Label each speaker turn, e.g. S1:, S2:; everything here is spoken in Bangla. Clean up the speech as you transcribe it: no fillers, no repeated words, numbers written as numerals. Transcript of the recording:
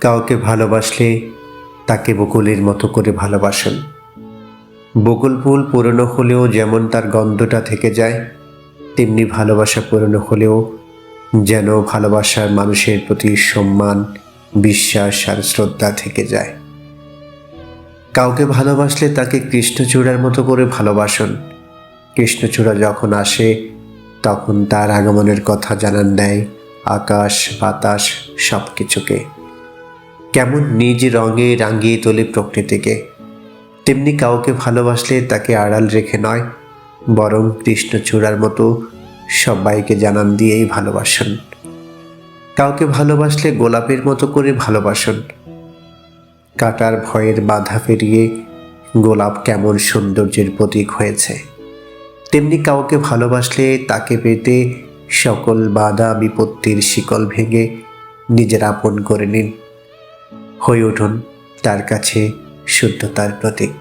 S1: কাউকে ভালোবাসলে তাকে বকুলের মতো করে ভালোবাসুন। বকুল ফুল পুরনো হলেও যেমন তার গন্ধটা থেকে যায়, তেমনি ভালোবাসা পুরনো হলেও যেন ভালোবাসার মানুষের প্রতি সম্মান, বিশ্বাস আর শ্রদ্ধা থেকে যায়। কাউকে ভালোবাসলে তাকে কৃষ্ণচূড়ার মতো করে ভালোবাসুন। কৃষ্ণচূড়া যখন আসে তখন তার আগমনের কথা জানান দেয় আকাশ বাতাস সব কিছুকে। কেমন নিজ রঙে রাঙিয়ে তোলে প্রকৃতিকে, তেমনি কাউকে ভালোবাসলে তাকে আড়াল রেখে নয়, বরং কৃষ্ণচূড়ার মতো সবাইকে জানান দিয়েই ভালোবাসুন। কাউকে ভালোবাসলে গোলাপের মতো করে ভালোবাসুন। কাটার ভয়ের বাধা পেরিয়ে গোলাপ কেমন সৌন্দর্যের প্রতীক হয়েছে, তেমনি কাউকে ভালোবাসলে তাকে পেতে সকল বাধা বিপত্তির শিকল ভেঙে নিজের আপন করে নিন। হয়ে উঠুন তার কাছে শুদ্ধতার প্রতীক।